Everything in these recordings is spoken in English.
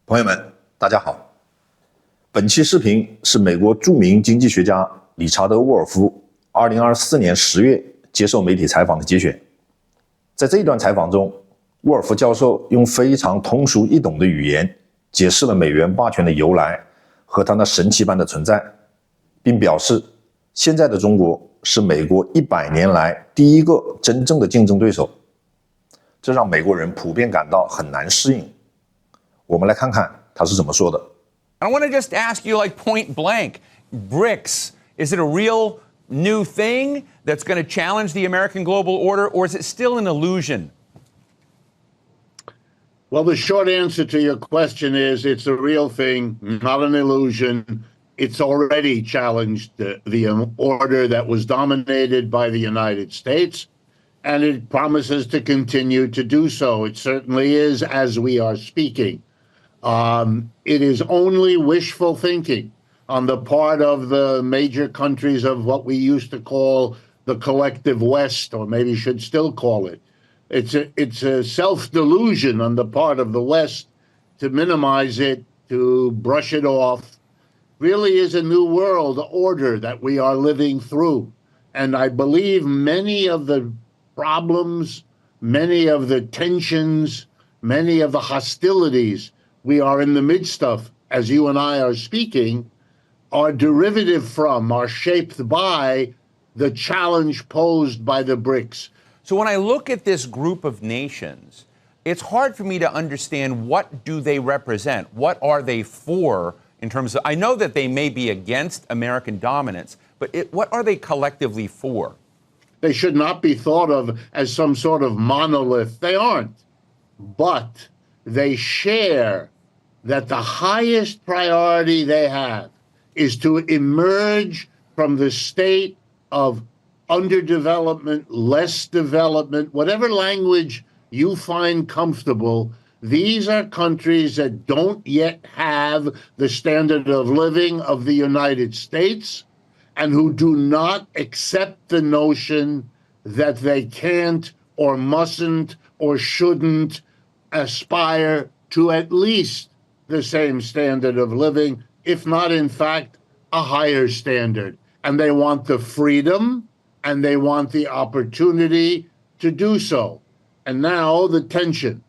朋友们，大家好。本期视频是美国著名经济学家理查德·沃尔夫2024年10月接受媒体采访的节选。在这一段采访中，沃尔夫教授用非常通俗易懂的语言解释了美元霸权的由来和它那神奇般的存在，并表示现在的中国是美国100年来第一个真正的竞争对手，这让美国人普遍感到很难适应。我们来看看他是怎么说的。I want to just ask you, like, point blank, BRICS, is it a real new thing that's going to challenge the American global order, or is it still an illusion? Well, the short answer to your question is it's a real thing, not an illusion. It's already challenged the order that was dominated by the United States, and it promises to continue to do so. It certainly is as we are speaking. It is only wishful thinking on the part of the major countries of what we used to call the collective West, or maybe should still call it. It's a self-delusion on the part of the West to minimize it, to brush it off. Really is a new world order that we are living through. And I believe many of the problems, many of the tensions, many of the hostilities we are in the midst of, as you and I are speaking, are derivative from, are shaped by the challenge posed by the BRICS. So when I look at this group of nations, it's hard for me to understand what do they represent? What are they for in terms of, I know that they may be against American dominance, but what are they collectively for? They should not be thought of as some sort of monolith. They aren't. But they share that the highest priority they have is to emerge from the state of underdevelopment, less development, whatever language you find comfortable. These are countries that don't yet have the standard of living of the United States and who do not accept the notion that they can't or mustn't or shouldn't aspire to at least the same standard of living, if not, in fact, a higher standard. And they want the freedom and they want the opportunity to do so. And now the tension.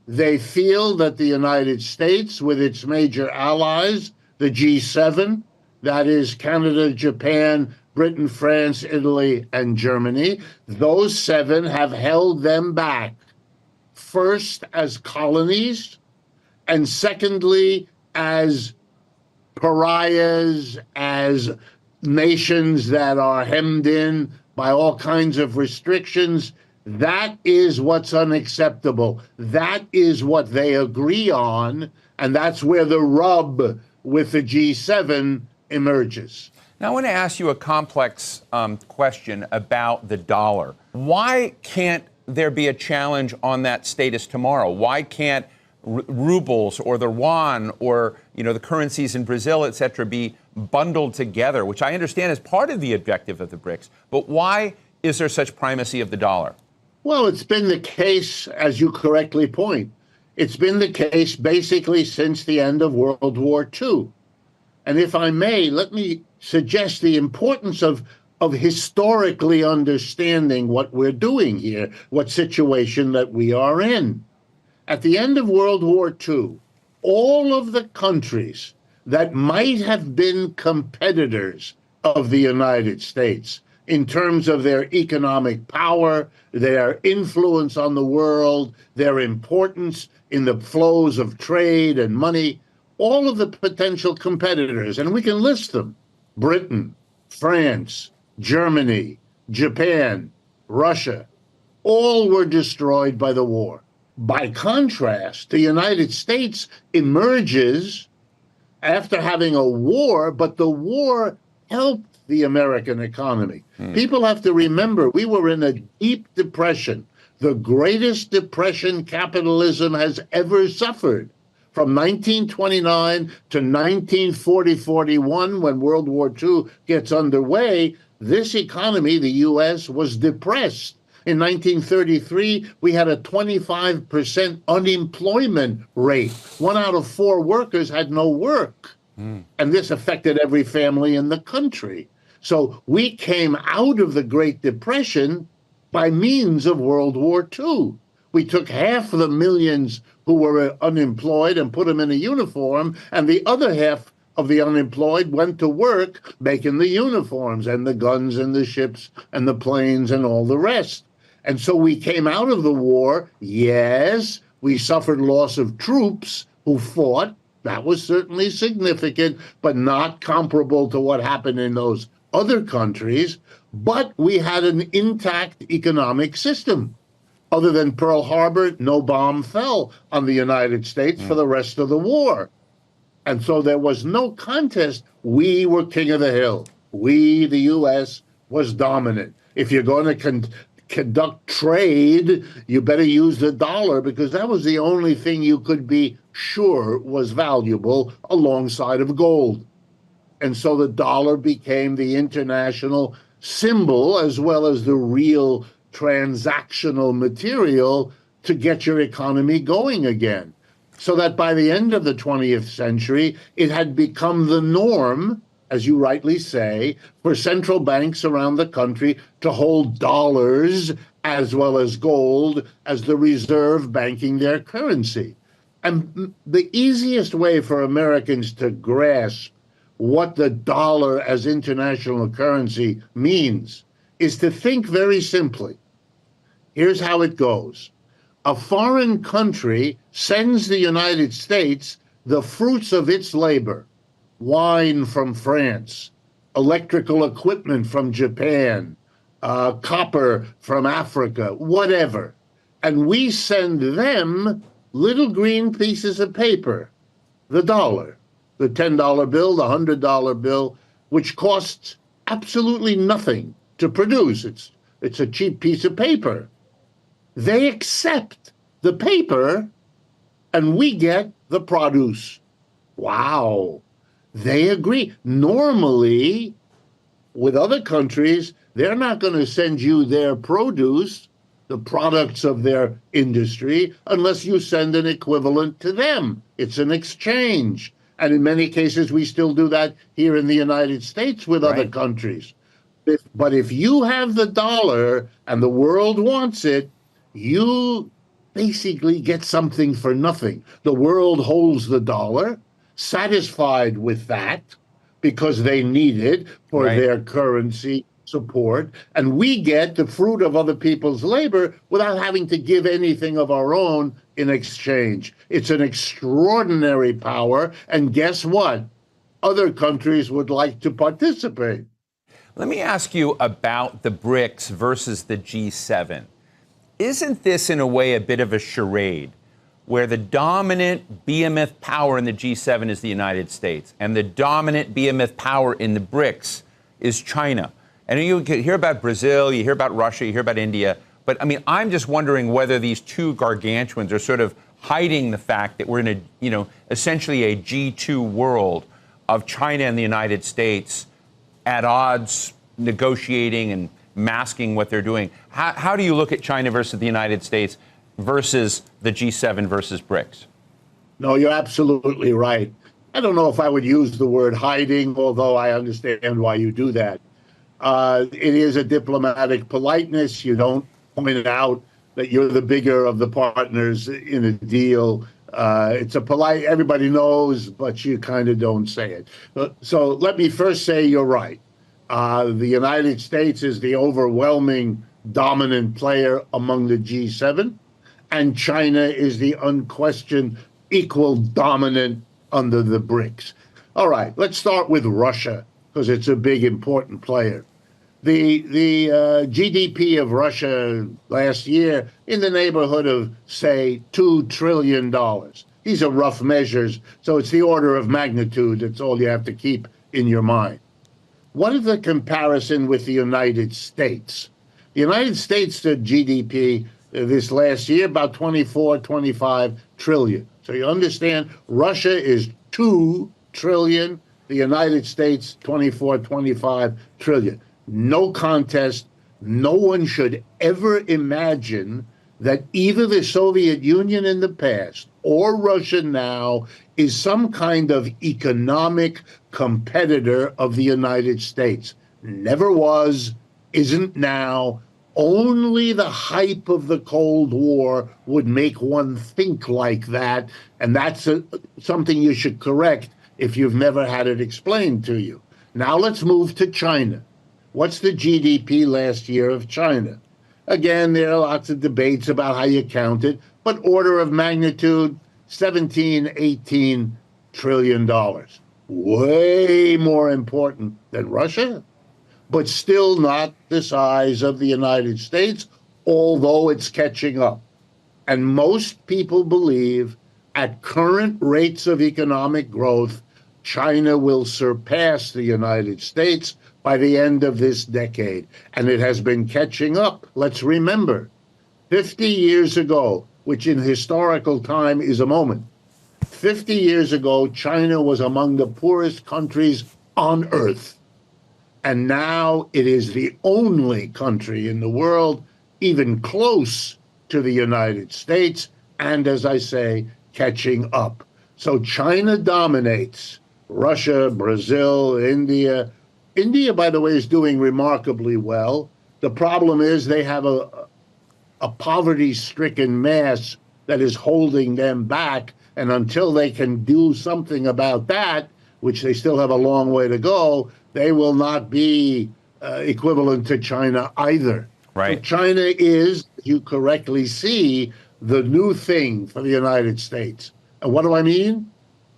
They feel that the United States, with its major allies, the G7, that is Canada, Japan, Britain, France, Italy, and Germany, those seven have held them back. First, as colonies, and secondly, as pariahs, as nations that are hemmed in by all kinds of restrictions. That is what's unacceptable. That is what they agree on, and that's where the rub with the G7 emerges. Now, I want to ask you a complex question about the dollar. Why can't there be a challenge on that status tomorrow? Why can't rubles or the yuan or the currencies in Brazil, et cetera, be bundled together, which I understand is part of the objective of the BRICS? But why is there such primacy of the dollar? Well, it's been the case, as you correctly point. It's been the case basically since the end of World War II. And if I may, let me suggest the importance of historically understanding what we're doing here, what situation that we are in. At the end of World War II, all of the countries that might have been competitors of the United States in terms of their economic power, their influence on the world, their importance in the flows of trade and money, all of the potential competitors, and we can list them: Britain, France, Germany, Japan, Russia, all were destroyed by the war. By contrast, the United States emerges after having a war, but the war helped the American economy. People have to remember we were in a deep depression, the greatest depression capitalism has ever suffered. From 1929 to 1940-41, when World War II gets underway, this economy, the U.S., was depressed. In 1933, we had a 25% unemployment rate. 1 out of 4 workers had no work. And this affected every family in the country. So we came out of the Great Depression by means of World War II. We took half of the millions who were unemployed and put them in a uniform, and the other half of the unemployed went to work making the uniforms and the guns and the ships and the planes and all the rest. And so we came out of the war. Yes, we suffered loss of troops who fought. That was certainly significant, but not comparable to what happened in those other countries. But we had an intact economic system. Other than Pearl Harbor, no bomb fell on the United States for the rest of the war. And so there was no contest. We were king of the hill. We, the U.S., was dominant. If you're going to conduct trade, you better use the dollar, because that was the only thing you could be sure was valuable alongside of gold. And so the dollar became the international symbol as well as the real transactional material to get your economy going again. So that by the end of the 20th century, it had become the norm, as you rightly say, for central banks around the country to hold dollars as well as gold as the reserve banking their currency. And the easiest way for Americans to grasp what the dollar as international currency means is to think very simply. Here's how it goes. A foreign country sends the United States the fruits of its labor, wine from France, electrical equipment from Japan, copper from Africa, whatever. And we send them little green pieces of paper, the dollar, the $10 bill, the $100 bill, which costs absolutely nothing to produce. It's a cheap piece of paper. They accept the paper, and we get the produce. Wow. They agree. Normally, with other countries, they're not going to send you their produce, the products of their industry, unless you send an equivalent to them. It's an exchange. And in many cases, we still do that here in the United States with other countries. But if you have the dollar and the world wants it, you basically get something for nothing. The world holds the dollar, satisfied with that, because they need it for their currency support, and we get the fruit of other people's labor without having to give anything of our own in exchange. It's an extraordinary power, and guess what? Other countries would like to participate. Let me ask you about the BRICS versus the G7. Isn't this, in a way, a bit of a charade, where the dominant behemoth power in the G7 is the United States, and the dominant behemoth power in the BRICS is China? And you hear about Brazil, you hear about Russia, you hear about India, but I mean, I'm just wondering whether these two gargantuans are sort of hiding the fact that we're in a, essentially a G2 world of China and the United States at odds, negotiating and masking what they're doing. How do you look at China versus the United States versus the G7 versus BRICS? No, you're absolutely right. I don't know if I would use the word hiding, although I understand why you do that. It is a diplomatic politeness. You don't point out that you're the bigger of the partners in a deal. It's a polite, everybody knows, but you kind of don't say it. So let me first say you're right. The United States is the overwhelming dominant player among the G7, and China is the unquestioned equal dominant under the BRICS. All right, let's start with Russia, because it's a big, important player. The GDP of Russia last year in the neighborhood of, say, $2 trillion. These are rough measures, so it's the order of magnitude. That's all you have to keep in your mind. What is the comparison with the United States? The United States GDP this last year, about 24, 25 trillion. So you understand, Russia is 2 trillion, the United States 24, 25 trillion. No contest. no one should ever imagine that either the Soviet Union in the past or Russia now is some kind of economic competitor of the United States. Never was, isn't now. Only the hype of the Cold War would make one think like that, and that's something you should correct if you've never had it explained to you. Now let's move to China. What's the GDP last year of China? Again, there are lots of debates about how you count it, but order of magnitude, $17, $18 trillion. Way more important than Russia, but still not the size of the United States, although it's catching up. And most people believe at current rates of economic growth, China will surpass the United States by the end of this decade. And it has been catching up. Let's remember, 50 years ago, which in historical time is a moment, 50 years ago, China was among the poorest countries on earth. And now it is the only country in the world even close to the United States, and as I say, catching up. So China dominates. Russia, Brazil, India. India, by the way, is doing remarkably well. The problem is they have a poverty-stricken mass that is holding them back, and until they can do something about that, which they still have a long way to go, they will not be equivalent to China either. Right. So China is, you correctly see, the new thing for the United States. And what do I mean?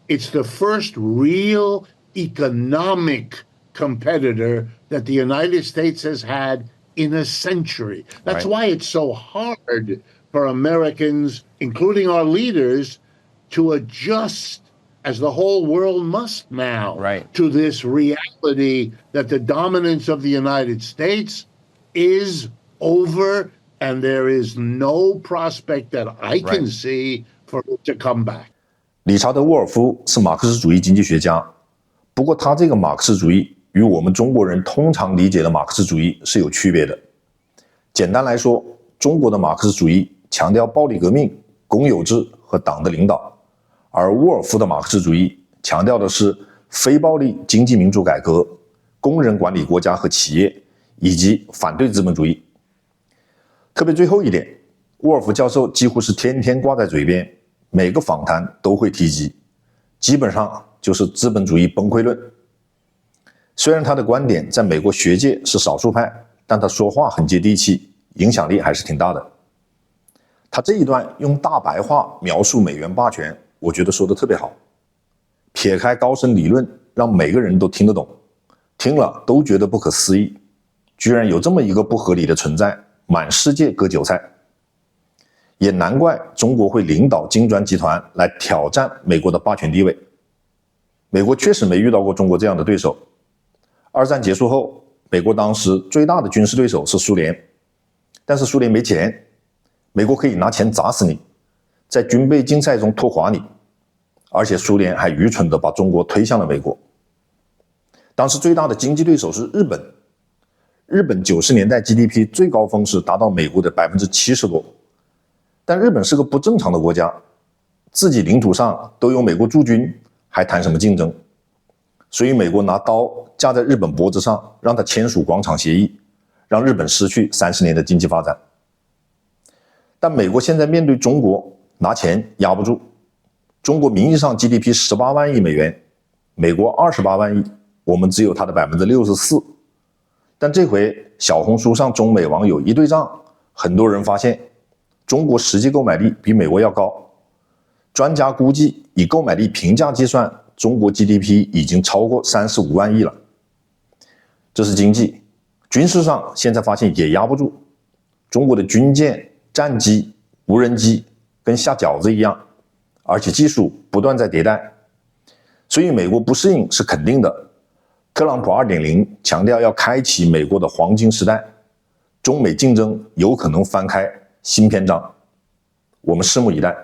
It's the first real economic competitor that the United States has had in a century. That's why it's so hard for Americans, including our leaders, to adjust, as the whole world must now, to this reality that the dominance of the United States is over, and there is no prospect that I can see for it to come back. 理查德·沃尔夫是马克思主义经济学家，不过他这个马克思主义与我们中国人通常理解的马克思主义是有区别的。简单来说，中国的马克思主义强调暴力革命、公有制和党的领导，而沃尔夫的马克思主义强调的是非暴力经济民主改革、工人管理国家和企业，以及反对资本主义。特别最后一点，沃尔夫教授几乎是天天挂在嘴边，每个访谈都会提及，基本上就是资本主义崩溃论。虽然他的观点在美国学界是少数派，但他说话很接地气，影响力还是挺大的。他这一段用大白话描述美元霸权，我觉得说得特别好。撇开高深理论，让每个人都听得懂，听了都觉得不可思议，居然有这么一个不合理的存在，满世界割韭菜。也难怪中国会领导金砖集团来挑战美国的霸权地位。美国确实没遇到过中国这样的对手。二战结束后，美国当时最大的军事对手是苏联，但是苏联没钱，美国可以拿钱砸死你，在军备竞赛中拖垮你，而且苏联还愚蠢地把中国推向了美国。当时最大的经济对手是日本，日本90年代 GDP 最高峰时达到美国的 70% 多，但日本是个不正常的国家，自己领土上都有美国驻军，还谈什么竞争？所以美国拿刀架在日本脖子上，让他签署广场协议，让日本失去30年的经济发展。但美国现在面对中国，拿钱压不住。中国名义上 GDP 18万亿美元，美国28万亿，我们只有它的 64%。但这回小红书上中美网友一对账，很多人发现中国实际购买力比美国要高。专家估计以购买力平价计算，中国 GDP 已经超过35万亿了。这是经济。军事上现在发现也压不住，中国的军舰、战机、无人机跟下饺子一样，而且技术不断在迭代，所以美国不适应是肯定的。特朗普 2.0 强调要开启美国的黄金时代，中美竞争有可能翻开新篇章，我们拭目以待。